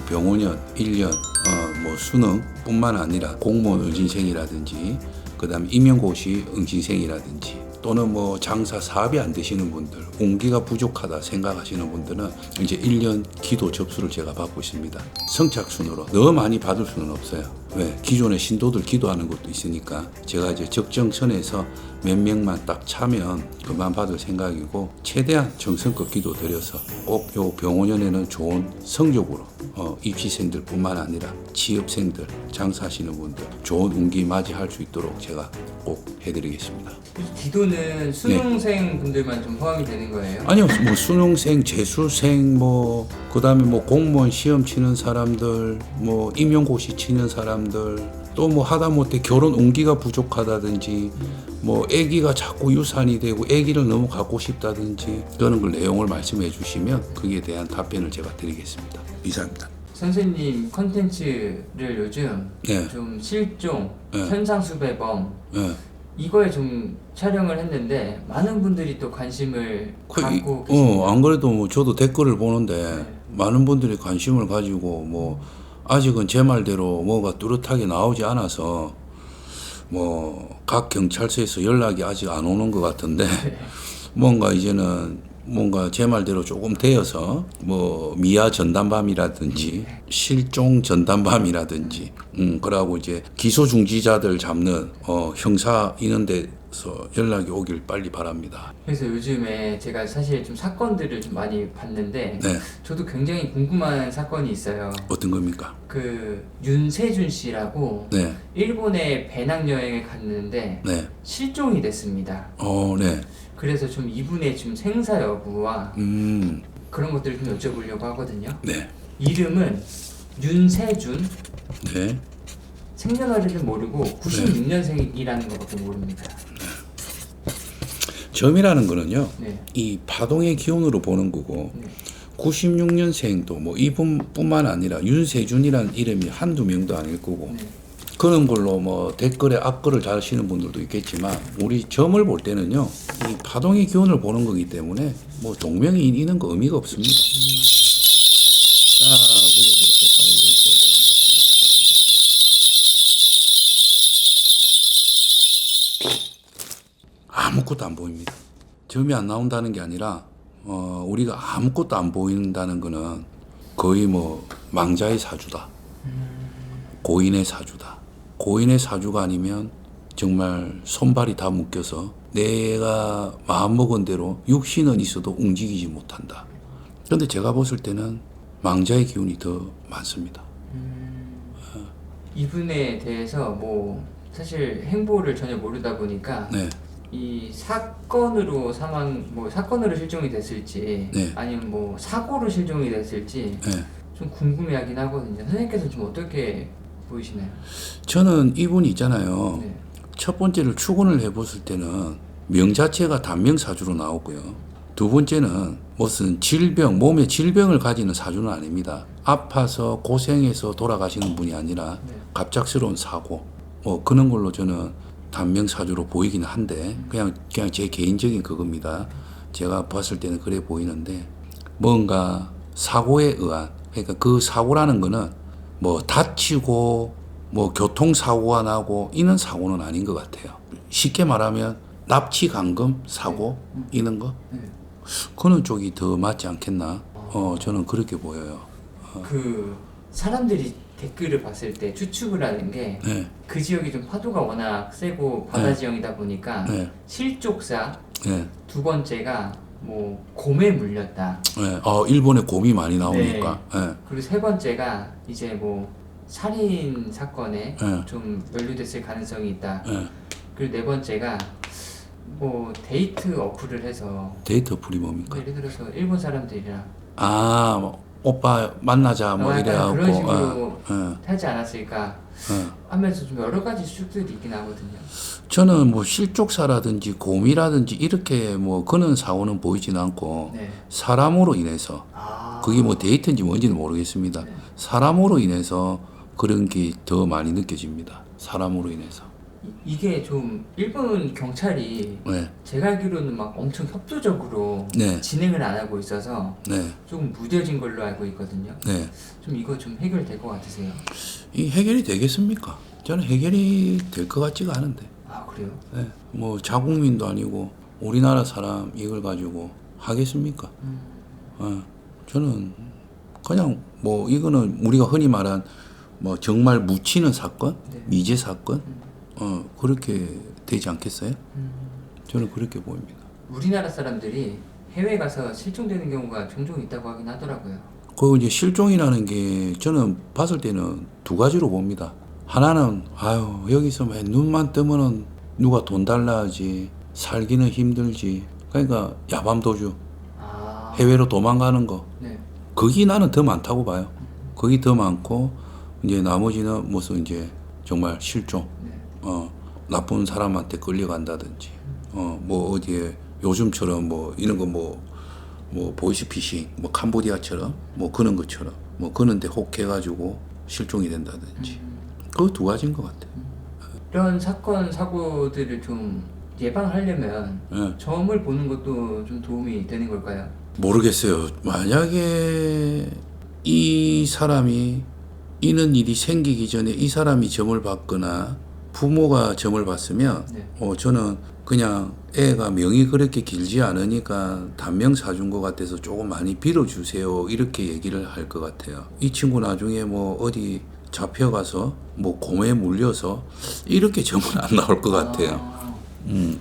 병원연, 1년, 뭐 수능뿐만 아니라 공무원 응시생이라든지 그다음에 임용고시 응시생이라든지 또는 뭐 장사 사업이 안 되시는 분들, 운기가 부족하다 생각하시는 분들은 이제 1년 기도 접수를 제가 받고 있습니다. 성착순으로 너무 많이 받을 수는 없어요. 왜? 기존의 신도들 기도하는 것도 있으니까 제가 이제 적정선에서 몇 명만 딱 차면 그만 받을 생각이고 최대한 정성껏 기도 드려서 꼭 요 병원연에는 좋은 성적으로 입시생들뿐만 아니라 취업생들, 장사하시는 분들 좋은 운기 맞이할 수 있도록 제가 꼭 해드리겠습니다. 이 기도는 수능생 분들만 좀 포함이 되는 거예요? 아니요, 뭐 수능생, 재수생, 뭐 그다음에 뭐 공무원 시험 치는 사람들, 뭐 임용고시 치는 사람들, 또 뭐 하다못해 결혼 운기가 부족하다든지, 뭐 아기가 자꾸 유산이 되고 아기를 너무 갖고 싶다든지 그런 걸 내용을 말씀해 주시면 거기에 대한 답변을 제가 드리겠습니다. 이상입니다. 선생님 컨텐츠를 요즘 네. 좀 실종, 네. 현상수배범 네. 이거에 좀 촬영을 했는데 많은 분들이 또 관심을 갖고 계십니다. 안 그래도 뭐 저도 댓글을 보는데 네. 많은 분들이 관심을 가지고 뭐 아직은 제 말대로 뭐가 뚜렷하게 나오지 않아서 뭐 각 경찰서에서 연락이 아직 안 오는 것 같은데 뭔가 이제는 뭔가 제 말대로 조금 되어서 뭐 미아 전담반이라든지 실종 전담반이라든지 그러고 이제 기소 중지자들 잡는 형사 이런 데서 연락이 오길 빨리 바랍니다. 그래서 요즘에 제가 사실 좀 사건들을 좀 많이 봤는데 네. 저도 굉장히 궁금한 사건이 있어요. 어떤 겁니까? 그 윤세준 씨라고 네. 일본에 배낭여행을 갔는데 네. 실종이 됐습니다. 네. 그래서 좀 이분의 좀 생사 여부와 그런 것들을 좀 여쭤보려고 하거든요. 네. 이름은 윤세준, 네. 생년월일은 모르고 96년생이라는 것밖에 모릅니다. 점이라는 거는요. 네. 이 파동의 기온으로 보는 거고 네. 96년생도 뭐 이분뿐만 아니라 윤세준이라는 이름이 한두 명도 아닐 거고 네. 그런 걸로 뭐 댓글에 악글을 다시는 분들도 있겠지만 우리 점을 볼 때는요 이 파동의 기온을 보는 거기 때문에 뭐 동명이인 이런 거 의미가 없습니다. 자, 아무것도 안 보입니다. 점이 안 나온다는 게 아니라 우리가 아무것도 안 보인다는 거는 거의 뭐 망자의 사주다. 고인의 사주다. 고인의 사주가 아니면 정말 손발이 다 묶여서 내가 마음먹은 대로 육신은 있어도 움직이지 못한다. 그런데 제가 봤을 때는 망자의 기운이 더 많습니다. 이분에 대해서 뭐 사실 행보를 전혀 모르다 보니까 네. 이 사건으로 사건으로 실종이 됐을지 네. 아니면 뭐 사고로 실종이 됐을지 네. 좀 궁금해하긴 하거든요. 선생님께서 좀 어떻게 보이시나요? 저는 이분이 있잖아요. 네. 첫 번째를 추론을 해봤을 때는 명 자체가 단명사주로 나오고요. 두 번째는 무슨 질병, 몸에 질병을 가지는 사주는 아닙니다. 아파서 고생해서 돌아가시는 분이 아니라 네. 갑작스러운 사고, 뭐 그런 걸로 저는 단명사주로 보이긴 한데 그냥 제 개인적인 그겁니다. 제가 봤을 때는 그래 보이는데 뭔가 사고에 의한, 그러니까 그 사고라는 거는 뭐 다치고 뭐 교통사고가 나고 이런 사고는 아닌 것 같아요. 쉽게 말하면 납치 감금 사고 이런 거 네. 그런 쪽이 더 맞지 않겠나. 저는 그렇게 보여요. 그 사람들이 댓글을 봤을 때 추측을 하는 게 그 네. 지역이 좀 파도가 워낙 세고 바다 지형이다 보니까 네. 실족사, 네. 두 번째가 뭐 곰에 물렸다. 네. 일본에 곰이 많이 나오니까. 네. 그리고 세 번째가 이제 뭐 살인 사건에 네. 좀 연루됐을 가능성이 있다. 네. 그리고 네 번째가 뭐 데이트 어플을 해서 데이트 어플이 뭡니까? 예를 들어서 일본 사람들이랑 뭐 오빠 만나자 뭐 약간 이래갖고 그런 식으로 예. 하지 않았을까 하면서 좀 여러 가지 추측들이 있긴 하거든요. 저는 뭐 실족사라든지 곰이라든지 이렇게 뭐 그런 사고는 보이지는 않고 네. 사람으로 인해서 그게 뭐 데이트인지 뭔지는 모르겠습니다. 네. 사람으로 인해서 그런 게 더 많이 느껴집니다. 사람으로 인해서. 이게 좀 일본 경찰이 네, 제가 알기로는 막 엄청 협조적으로 네, 진행을 안 하고 있어서 네, 조금 무뎌진 걸로 알고 있거든요. 네. 좀 이거 좀 해결될 것 같으세요? 이 해결이 되겠습니까? 저는 해결이 될 것 같지가 않은데. 아 그래요? 네, 뭐 자국민도 아니고 우리나라 사람 이걸 가지고 하겠습니까? 저는 그냥 뭐 이거는 우리가 흔히 말한 뭐 정말 묻히는 사건, 네. 미제 사건, 그렇게 되지 않겠어요? 저는 그렇게 보입니다. 우리나라 사람들이 해외 가서 실종되는 경우가 종종 있다고 하긴 하더라고요. 그 이제 실종이라는 게 저는 봤을 때는 두 가지로 봅니다. 하나는 아유 여기서 왜 눈만 뜨면은 누가 돈 달라 하지 살기는 힘들지. 그러니까 야밤도주 아, 해외로 도망가는 거 네. 거기 나는 더 많다고 봐요. 거기 더 많고 이제 나머지는 무슨 이제 정말 실종, 네. 나쁜 사람한테 끌려간다든지, 뭐 어디에 요즘처럼 뭐 이런 거 뭐 보이스피싱, 뭐 캄보디아처럼 뭐 그런 것처럼 뭐 그런데 혹해가지고 실종이 된다든지 그 두 가지인 것 같아요. 이런 사건 사고들을 좀 예방하려면 예. 점을 보는 것도 좀 도움이 되는 걸까요? 모르겠어요. 만약에 이 사람이 이런 일이 생기기 전에 이 사람이 점을 받거나 부모가 점을 받으면 네. 저는 그냥 애가 명이 그렇게 길지 않으니까 단명 사준 것 같아서 조금 많이 빌어주세요 이렇게 얘기를 할 것 같아요. 이 친구 나중에 뭐 어디 잡혀가서 뭐 공에 물려서 이렇게 점은 안 나올 것 같아요. 아,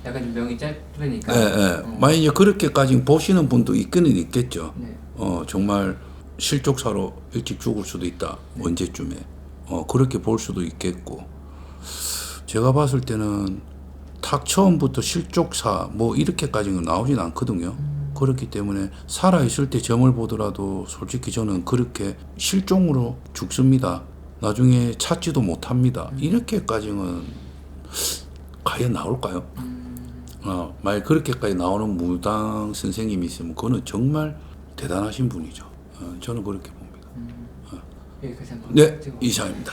약간 좀 명이 짧으니까. 예, 예. 만약 이제 그렇게까지 보시는 분도 있기는 있겠죠. 네. 정말 실족사로 일찍 죽을 수도 있다. 언제쯤에. 그렇게 볼 수도 있겠고. 제가 봤을 때는 탁 처음부터 실족사 뭐 이렇게까지는 나오진 않거든요. 그렇기 때문에 살아있을 때 점을 보더라도 솔직히 저는 그렇게 실종으로 죽습니다. 나중에 찾지도 못합니다. 이렇게까지는 과연 나올까요? 만약 그렇게까지 나오는 무당 선생님이 있으면 그거는 정말 대단하신 분이죠. 저는 그렇게 봅니다. 여기까지 한번 네, 찍어볼게요. 이상입니다.